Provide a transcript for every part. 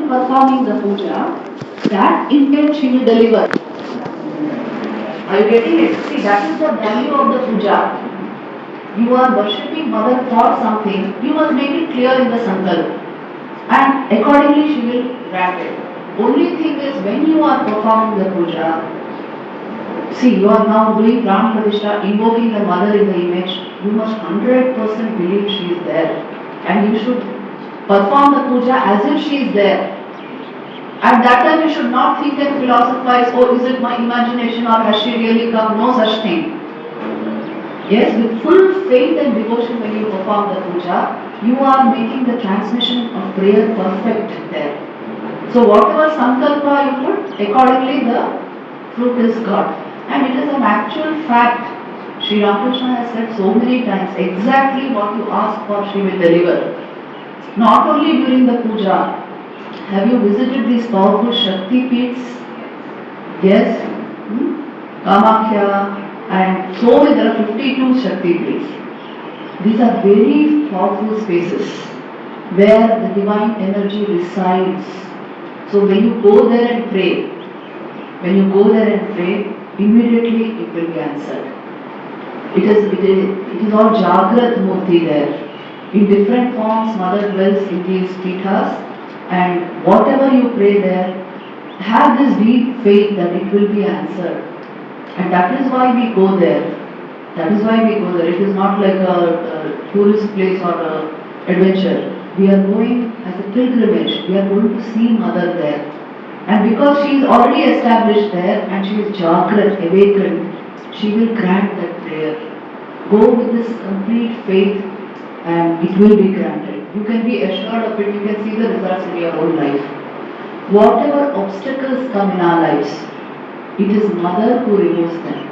performing the puja, that intent she will deliver. Are you getting it? See, that is the value of the puja. You are worshipping mother for something, you must make it clear in the sankalp. And accordingly she will grant it. Only thing is when you are performing the puja, see you are now doing Pran Pratishtha, invoking the mother in the image, you must 100% believe she is there. And you should perform the puja as if she is there. At that time you should not think and philosophize, oh is it my imagination or has she really come? No such thing. Yes, with full faith and devotion when you perform the puja, you are making the transmission of prayer perfect there. So whatever sankalpa you put, accordingly the fruit is got. And it is an actual fact. Sri Ramakrishna has said so many times, exactly what you ask for she will deliver. Not only during the puja. Have you visited these powerful Shakti peeths? Yes? Kamakhya and so many, there are 52 Shakti peeths. These are very powerful spaces where the divine energy resides. So when you go there and pray, immediately it will be answered. It is all Jagrat Murti there. In different forms, Mother dwells in these peethas, and whatever you pray there, have this deep faith that it will be answered. And that is why we go there. It is not like a tourist place or an adventure. We are going as a pilgrimage. We are going to see Mother there. And because she is already established there and she is Jagrat, awakened, she will grant that prayer. Go with this complete faith and it will be granted. You can be assured of it, you can see the results in your own life. Whatever obstacles come in our lives, it is Mother who removes them.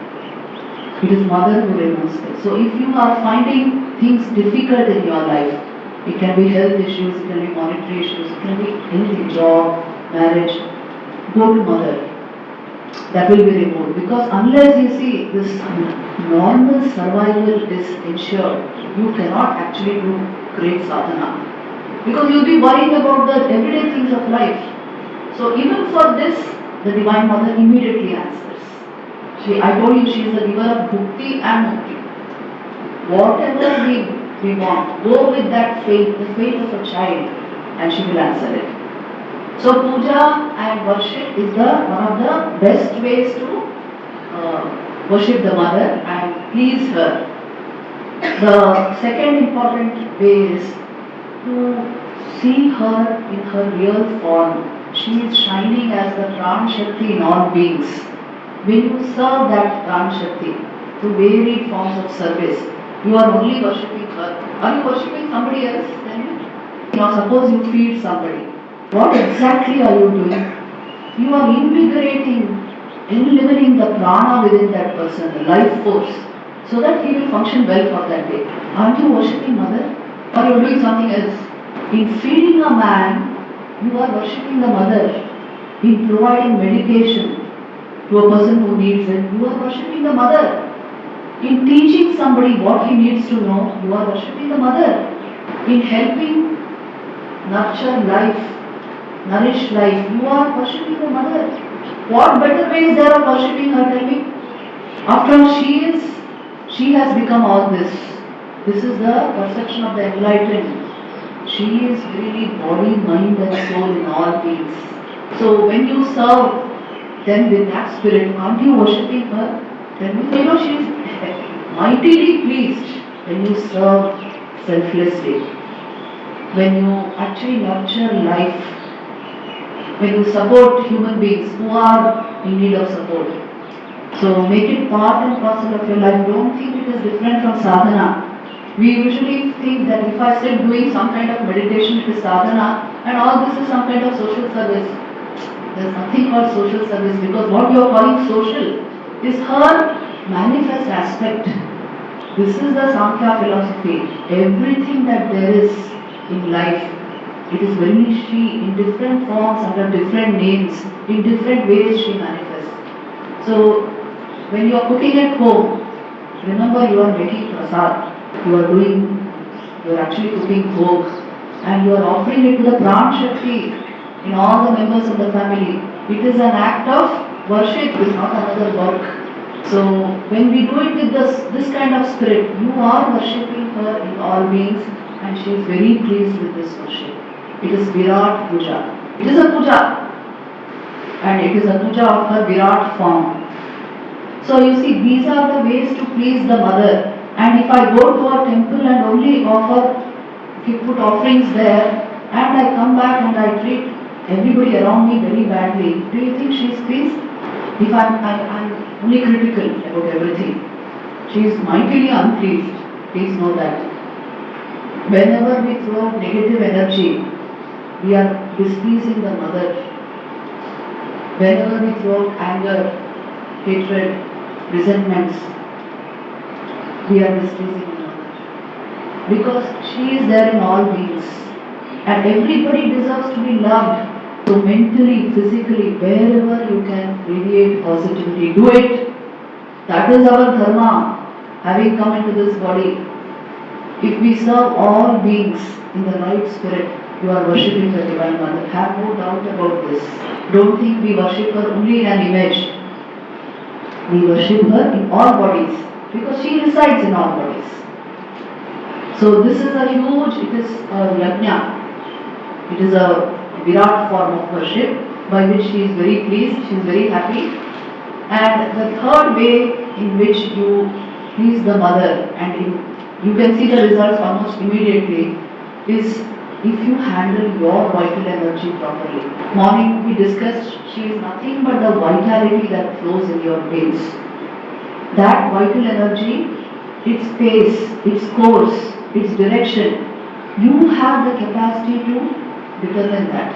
So if you are finding things difficult in your life, it can be health issues, it can be monetary issues, it can be anything, job, marriage, go to Mother. That will be removed. Because unless you see this normal survival is ensured, you cannot actually do great sadhana. Because you'll be worrying about the everyday things of life. So even for this, the Divine Mother immediately answers. I told you she is the giver of bhukti and mukti. Whatever we want, go with that faith, the faith of a child, and she will answer it. So puja and worship is one of the best ways to worship the mother and please her. The second important way is to see her in her real form. She is shining as the Pran Shakti in all beings. When you serve that Pran Shakti through varied forms of service, you are only worshipping her. Are you worshipping somebody else then? Now suppose you feed somebody. What exactly are you doing? You are invigorating, enlivening the prana within that person, the life force, so that he will function well for that day. Aren't you worshipping Mother? Or you are doing something else? In feeding a man, you are worshipping the Mother. In providing medication to a person who needs it, you are worshipping the Mother. In teaching somebody what he needs to know, you are worshipping the Mother. In helping nurture life, nourish life, you are worshipping the Mother. What better way is there of worshipping her, tell me? After all, she has become all this. This is the perception of the enlightened. She is really body, mind and soul in all beings. So when you serve them with that spirit, aren't you worshipping her? Tell me, she is mightily pleased when you serve selflessly. When you actually nurture life, when you support human beings who are in need of support. So make it part and parcel of your life. Don't think it is different from sadhana. We usually think that if I sit doing some kind of meditation, it is sadhana, and all this is some kind of social service. There is nothing called social service, because what you are calling social is her manifest aspect. This is the Sankhya philosophy. Everything that there is in life, it is very she, in different forms, under different names, in different ways she manifests. So, when you are cooking at home, remember you are making prasad. You are actually cooking bhog, and you are offering it to the Pran Shakti in all the members of the family. It is an act of worship, it is not another work. So when we do it with this kind of spirit, you are worshipping her in all beings, and she is very pleased with this worship. It is Virat Puja. It is a puja, and it is a puja of her Virat form. So you see, these are the ways to please the mother. And if I go to a temple and only put offerings there, and I come back and I treat everybody around me very badly, do you think she is pleased? If I'm only critical about everything, she is mightily unpleased. Please know that. Whenever we throw out negative energy, we are displeasing the mother. Whenever we throw out anger, hatred, resentments, we are displeasing the mother. Because she is there in all beings. And everybody deserves to be loved. So mentally, physically, wherever you can radiate positivity, do it. That is our dharma, having come into this body. If we serve all beings in the right spirit, you are worshipping the Divine Mother. Have no doubt about this. Don't think we worship her only in an image. We worship her in all bodies because she resides in all bodies. So this is a huge, it is a yajna. It is a Virat form of worship by which she is very pleased, she is very happy. And the third way in which you please the mother, and you can see the results almost immediately, is if you handle your vital energy properly. Morning we discussed, she is nothing but the vitality that flows in your veins. That vital energy, its pace, its course, its direction, you have the capacity to determine that.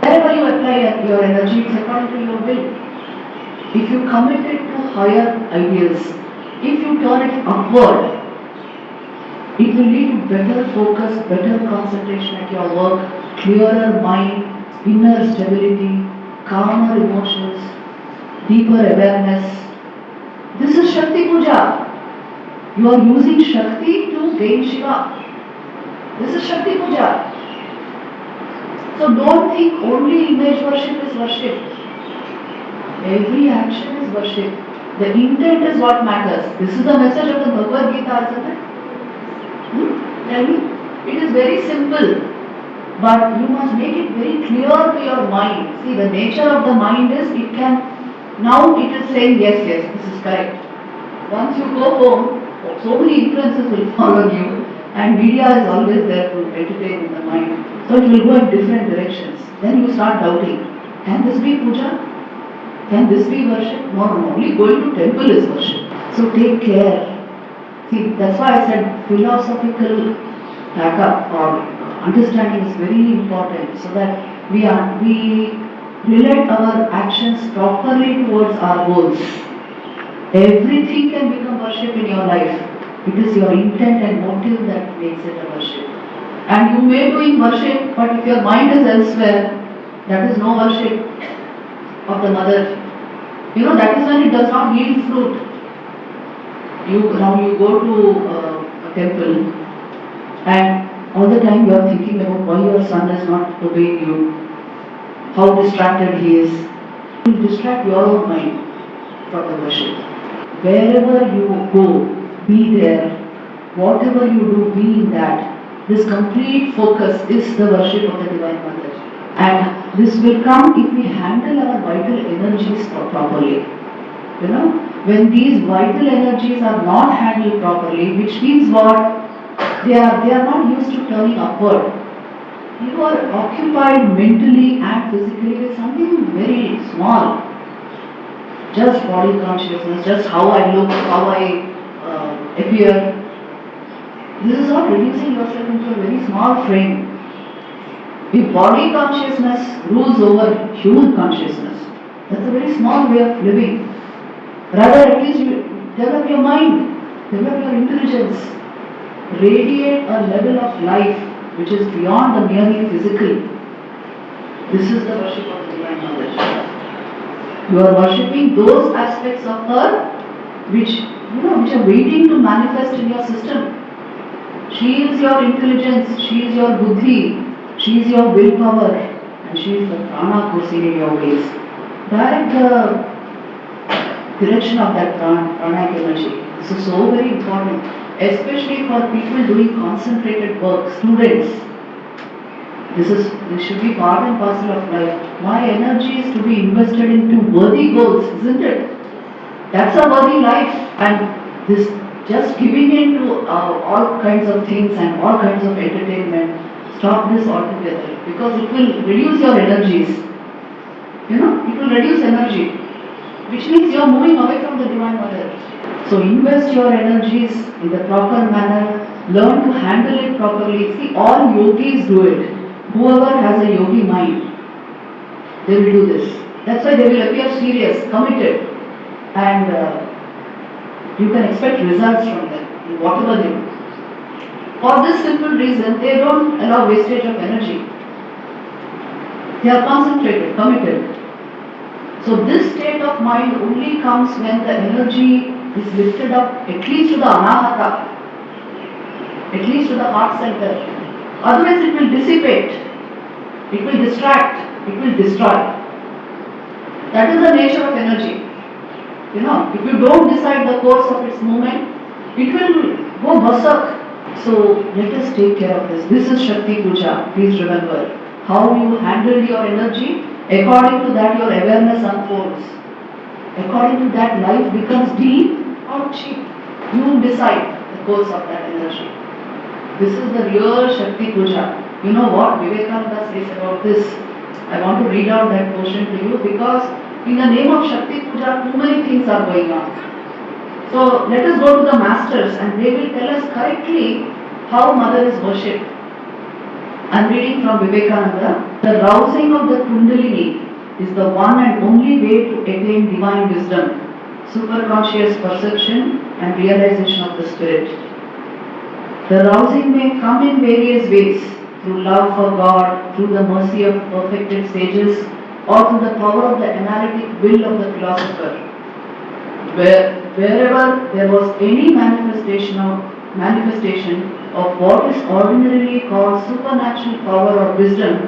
Wherever you apply your energy, it's according to your will. If you commit it to higher ideals, if you turn it upward, it will lead to better focus, better concentration at your work, clearer mind, inner stability, calmer emotions, deeper awareness. This is Shakti Puja. You are using Shakti to gain Shiva. This is Shakti Puja. So don't think only image worship is worship. Every action is worship. The intent is what matters. This is the message of the Bhagavad Gita, isn't it? Tell me. It is very simple, but you must make it very clear to your mind. See, the nature of the mind is now it is saying yes, this is correct. Once you go home, so many influences will follow you, and media is always there to entertain the mind. So it will go in different directions. Then you start doubting, can this be puja? Can this be worship? No, only going to temple is worship. So take care. See, that's why I said philosophical backup or understanding is very important, so that we relate our actions properly towards our goals. Everything can become worship in your life. It is your intent and motive that makes it a worship. And you may doing worship, but if your mind is elsewhere, that is no worship of the mother. That is when it does not yield fruit. Now you go to a temple, and all the time you are thinking about why your son is not obeying you, how distracted he is. You will distract your own mind from the worship. Wherever you go, be there. Whatever you do, be in that. This complete focus is the worship of the Divine Mother. And this will come if we handle our vital energies properly. When these vital energies are not handled properly, which means what? They are not used to turning upward. You are occupied mentally and physically with something very small. Just body consciousness, just how I look, how I appear. This is not reducing yourself into a very small frame. If body consciousness rules over human consciousness, that's a very small way of living. Rather, at least you develop your mind, develop your intelligence, radiate a level of life which is beyond the merely physical. This is the worship of the Divine Mother. You are worshipping those aspects of her which are waiting to manifest in your system. She is your intelligence, she is your buddhi, she is your willpower, and she is the prana coursing in your ways. Direct the direction of that pranic energy. This is so very important, especially for people doing concentrated work, students. This should be part and parcel of life. My energy is to be invested into worthy goals, isn't it? That's a worthy life. And this just giving in to all kinds of things and all kinds of entertainment, stop this altogether, because it will reduce your energies. It will reduce energy, which means you are moving away from the Divine Mother. So invest your energies in the proper manner, learn to handle it properly. See, all yogis do it. Whoever has a yogi mind, they will do this. That's why they will appear serious, committed, and you can expect results from them in whatever they do. For this simple reason, they don't allow wastage of energy. They are concentrated, committed. So this state of mind only comes when the energy is lifted up at least to the anahata, at least to the heart center. Otherwise it will dissipate, it will distract, it will destroy. That is the nature of energy. If you don't decide the course of its movement, it will go berserk. So let us take care of this. This is Shakti Puja. Please remember, how you handle your energy, according to that your awareness unfolds. According to that, life becomes deep or cheap. You decide the course of that energy. This is the real Shakti Puja. You know what Vivekananda says about this? I want to read out that portion to you, because in the name of Shakti Puja, too many things are going on. So let us go to the masters and they will tell us correctly how Mother is worshipped. I am reading from Vivekananda. The rousing of the Kundalini is the one and only way to attain divine wisdom, superconscious perception and realization of the spirit. The rousing may come in various ways, through love for God, through the mercy of perfected sages, or through the power of the analytic will of the philosopher. Wherever there was any manifestation of what is ordinarily called supernatural power or wisdom,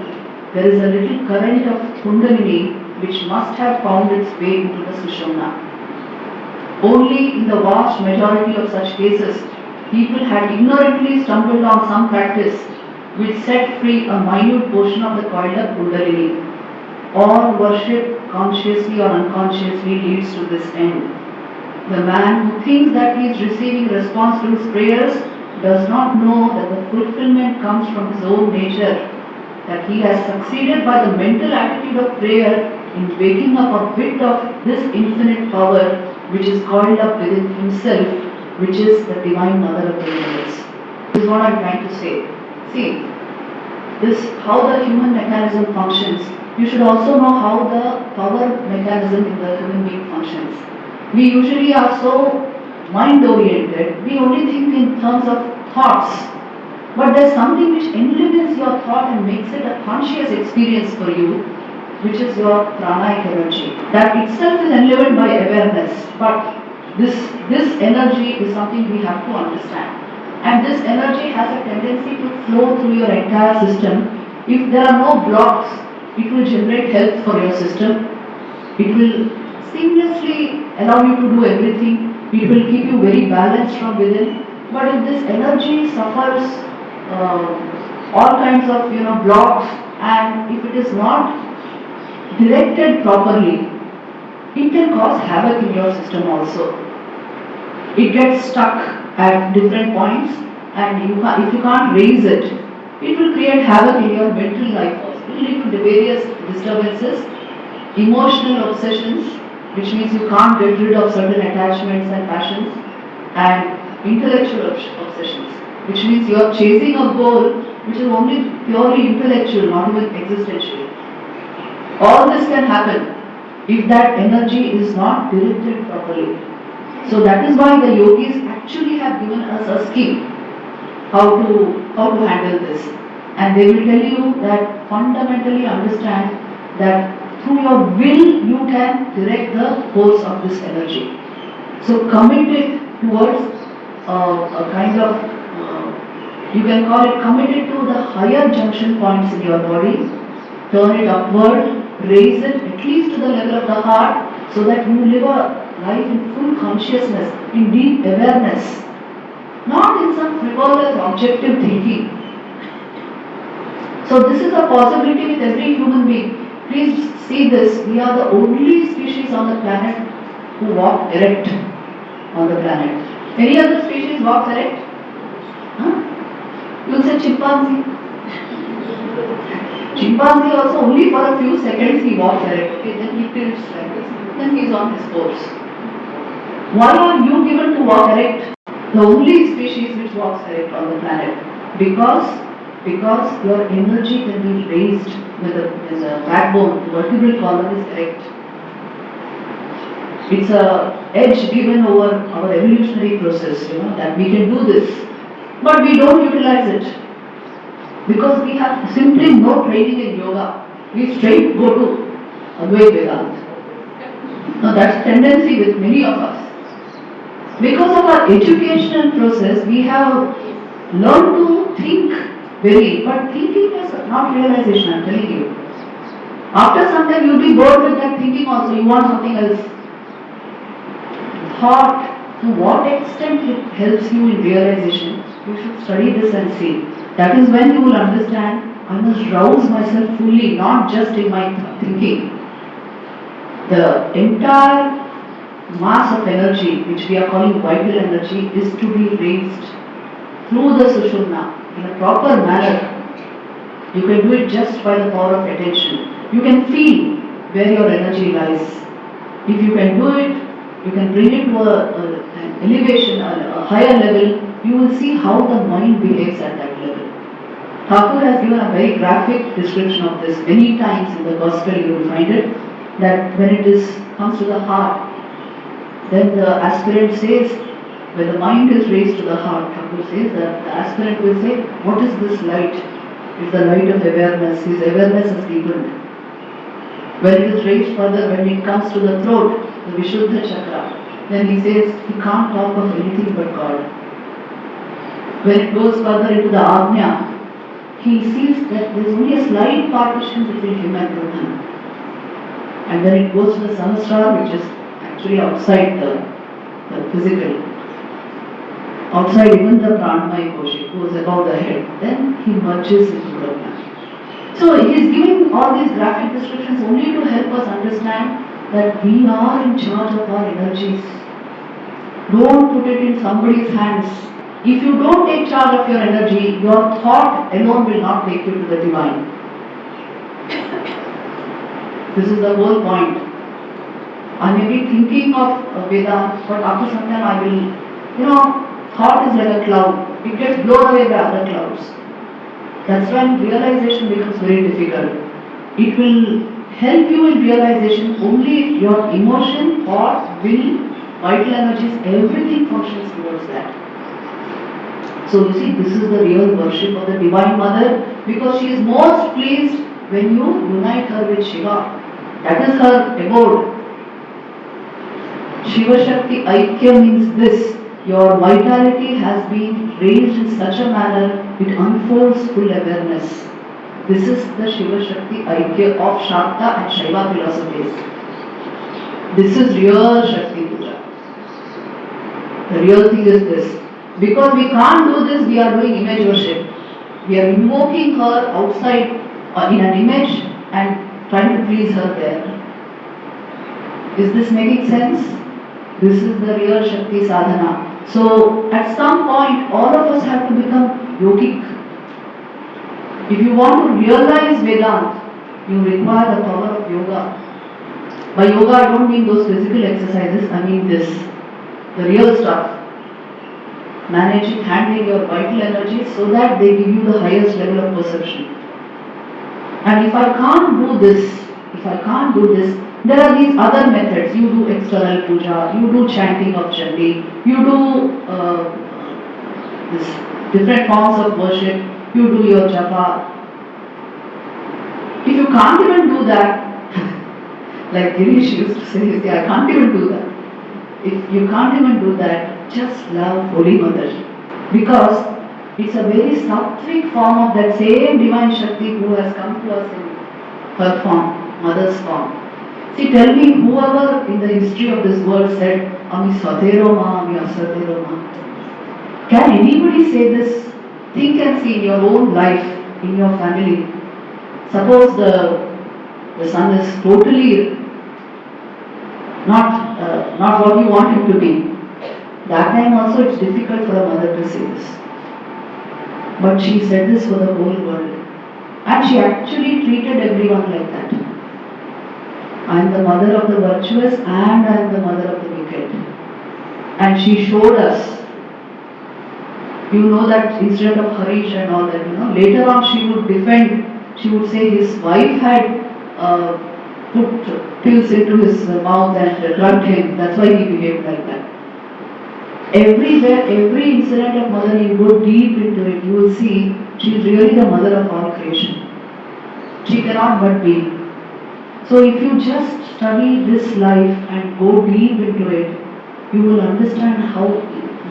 there is a little current of Kundalini which must have found its way into the Sushumna. Only in the vast majority of such cases, people had ignorantly stumbled on some practice which set free a minute portion of the coiled up Kundalini. All worship, consciously or unconsciously, leads to this end. The man who thinks that he is receiving response to his prayers does not know that the fulfillment comes from his own nature, that he has succeeded by the mental attitude of prayer in waking up a bit of this infinite power which is coiled up within himself, which is the Divine Mother of the universe. This is what I am trying to say. See, how the human mechanism functions. You should also know how the power mechanism in the human being functions. We usually are so mind-oriented, we only think in terms of thoughts. But there's something which enlivens your thought and makes it a conscious experience for you, which is your pranic energy. That itself is enlivened by awareness, but this energy is something we have to understand. And this energy has a tendency to flow through your entire system. If there are no blocks, it will generate health for your system. It will seamlessly allow you to do everything. It will keep you very balanced from within. But if this energy suffers all kinds of blocks, and if it is not directed properly, it can cause havoc in your system also. It gets stuck at different points, and if you can't raise it, it will create havoc in your mental life also. It will lead to various disturbances, emotional obsessions, which means you can't get rid of certain attachments and passions, and intellectual obsessions, which means you are chasing a goal which is only purely intellectual, not even existential. All this can happen if that energy is not directed properly. So that is why the yogis actually have given us a scheme how to handle this. And they will tell you that fundamentally understand that through your will you can direct the course of this energy. So commit it towards a kind of, you can call it committed to the higher junction points in your body, turn it upward, raise it at least to the level of the heart, so that you live a life in full consciousness, in deep awareness, not in some frivolous objective thinking. So this is a possibility with every human being. Please see this, we are the only species on the planet who walk erect on the planet. Any other species walks erect? Huh? You say chimpanzee. Chimpanzee also only for a few seconds he walks erect. Okay, then he tilts like this. Then he is on his course. Why are you given to walk erect? The only species which walks erect on the planet. Because your energy can be raised when the backbone, the vertebral column is erect. It's a edge given over our evolutionary process, that we can do this. But we don't utilize it. Because we have simply no training in yoga. We straight go to Advaita Vedanta. Now that's tendency with many of us. Because of our educational process, we have learned to think but thinking is not realization, I'm telling you. After some time you'll be bored with that thinking also, you want something else. Thought, to what extent it helps you in realization, you should study this and see. That is when you will understand, I must rouse myself fully, not just in my thinking. The entire mass of energy, which we are calling vital energy, is to be raised through the Sushumna in a proper manner. You can do it just by the power of attention. You can feel where your energy lies. If you can do it, you can bring it to an elevation, a higher level, you will see how the mind behaves at that level. Thakur has given a very graphic description of this. Many times in the Gospel you will find it, that when it comes to the heart, then the aspirant says, when the mind is raised to the heart, Thakur says that the aspirant will say, what is this light? It's the light of awareness. His awareness is deepened. When it is raised further, when it comes to the throat, the Vishuddha chakra, then he says he can't talk of anything but God. When it goes further into the Ajna, he sees that there is only a slight partition between him and Brahman. And then it goes to the Sahasrara, which is actually outside the physical. Outside even the pranamaya kosha, it goes above the head. Then he merges into Brahman. So he is giving all these graphic descriptions only to help us understand that we are in charge of our energies. Don't put it in somebody's hands. If you don't take charge of your energy, your thought alone will not take you to the divine. This is the whole point. I may be thinking of Vedanta, but after some time I will, thought is like a cloud. It gets blown away by other clouds. That's when realization becomes very difficult. It will help you in realization only if your emotion, thought, will, vital energies, everything functions towards that. So you see, this is the real worship of the Divine Mother, because she is most pleased when you unite her with Shiva. That is her abode. Shiva Shakti Aikya means this: your vitality has been raised in such a manner it unfolds full awareness. This is the Shiva Shakti Aikya of Shakta and Shaiva philosophies. This is real Shakti Puja. The real thing is this. Because we can't do this, we are doing image worship. We are invoking her outside in an image and trying to please her there. Is this making sense? This is the real Shakti Sadhana. So, at some point, all of us have to become yogic. If you want to realize Vedanta, you require the power of yoga. By yoga, I don't mean those physical exercises, I mean this, the real stuff. Managing, handling your vital energies so that they give you the highest level of perception. And if I can't do this, there are these other methods. You do external puja, you do chanting of Chandi, you do this different forms of worship, you do your japa. If you can't even do that, like Girish used to say, I can't even do that. If you can't even do that, just love Holy Mother. Because it's a very sattvic form of that same divine Shakti who has come to us in her form, mother's form. See, tell me, whoever in the history of this world said, Ami Satero Ma, Ami Asatero Ma. Can anybody say this? Think and see in your own life, in your family. Suppose the son is totally not what you want him to be. That time also it's difficult for a mother to say this. But she said this for the whole world. And she actually treated everyone like that. I am the mother of the virtuous and I am the mother of the wicked. And she showed us. You know that incident of Harish and all that, later on she would defend, she would say his wife had put pills into his mouth and drugged him. That's why he behaved like that. Everywhere, every incident of mother, you go deep into it, you will see she is really the mother of all creation. She cannot but be. So if you just study this life and go deep into it, you will understand how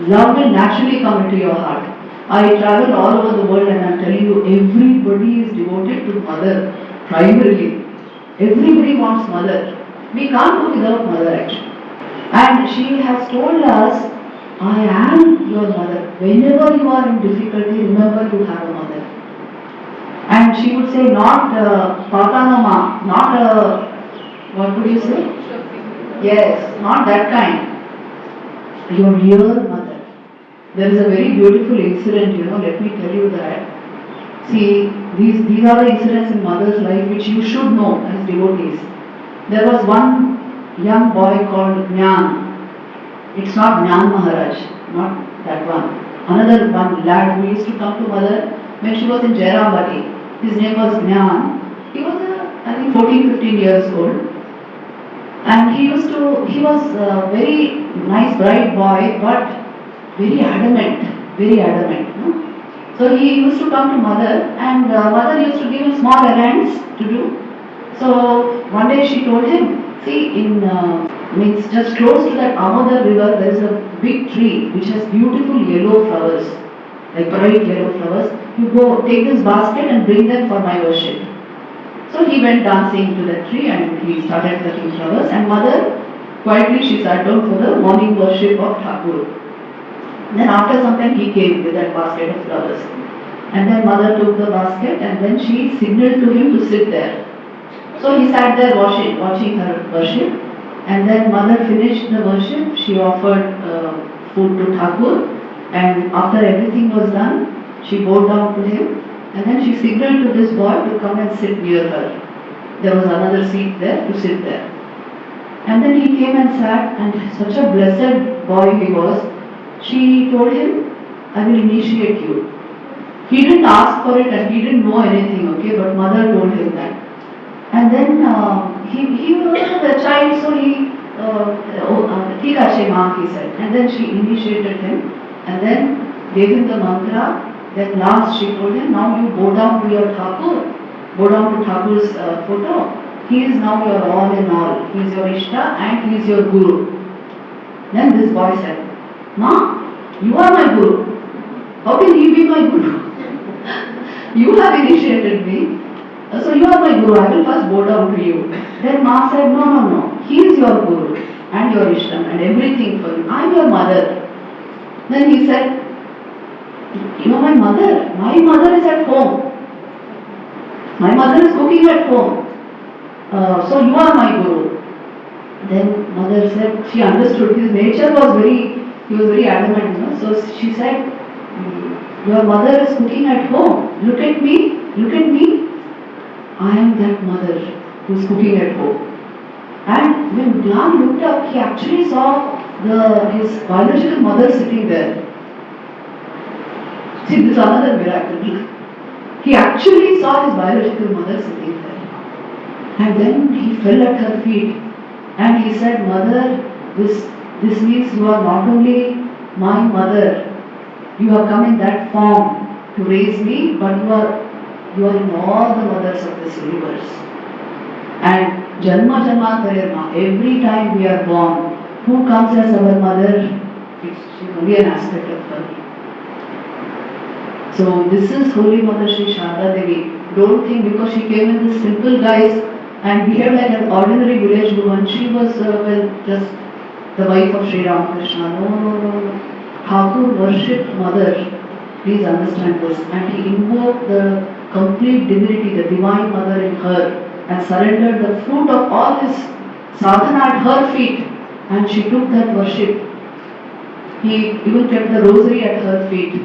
love will naturally come into your heart. I travel all over the world and I am telling you, everybody is devoted to mother, primarily. Everybody wants mother. We can't go without mother actually. And she has told us, I am your mother. Whenever you are in difficulty, remember you have a mother. And she would say, not Patanama, not what would you say? Yes, not that kind. Your real mother. There is a very beautiful incident, let me tell you that. See, these are the incidents in mother's life which you should know as devotees. There was one young boy called Jnana. It's not Jnana Maharaj, not that one. Another one lad who used to come to mother when she was in Jairambati. His name was Jnana. He was, I think, 14-15 years old. And he was a very nice, bright boy, but very adamant. So he used to come to mother, and mother used to give him small errands to do. So one day she told him, see, means just close to that Amodar river, there is a big tree which has beautiful yellow flowers, like bright yellow flowers. You go take this basket and bring them for my worship. So he went dancing to the tree and he started cutting flowers, and mother quietly she sat down for the morning worship of Thakur. Then after some time he came with that basket of flowers. And then mother took the basket and then she signaled to him to sit there. So he sat there watching her worship. And then mother finished the worship. She offered food to Thakur. And after everything was done, she bowed down to him. And then she signaled to this boy to come and sit near her. There was another seat there to sit there. And then he came and sat, and such a blessed boy he was. She told him, I will initiate you. He didn't ask for it and he didn't know anything, okay, but mother told him that. And then he was a child, so he, Thik Ashe Ma, he said. And then she initiated him and then gave him the mantra. Then last she told him, now you go down to your Thakur, go down to Thakur's photo. He is now your all in all. He is your Ishta and he is your Guru. Then this boy said, Ma, you are my Guru. How can he be my Guru? You have initiated me. So you are my Guru. I will first bow down to you. Then Ma said, no. He is your Guru and your Ishtam and everything for you. I am your mother. Then he said, you are my mother. My mother is at home. My mother is cooking at home. So you are my Guru. Then mother said, she understood his nature was he was very adamant. So she said, your mother is cooking at home. Look at me. I am that mother who is cooking at home. And when Gyan looked up, he actually saw his biological mother sitting there. See, this is another miracle. He actually saw his biological mother sitting there. And then he fell at her feet and he said, Mother, this means you are not only my mother, you have come in that form to raise me, but you are in all the mothers of this universe. And Janma Janmantarema, every time we are born, who comes as our mother? It's only an aspect of her. So this is Holy Mother Sri Sharda Devi. Don't think because she came in this simple guise and behaved like an ordinary village woman, she was just the wife of Sri Ramakrishna. No, no, no, no. Thakur worshipped Mother. Please understand this. And he invoked the complete divinity, the divine Mother in her, and surrendered the fruit of all his sadhana at her feet. And she took that worship. He even kept the rosary at her feet.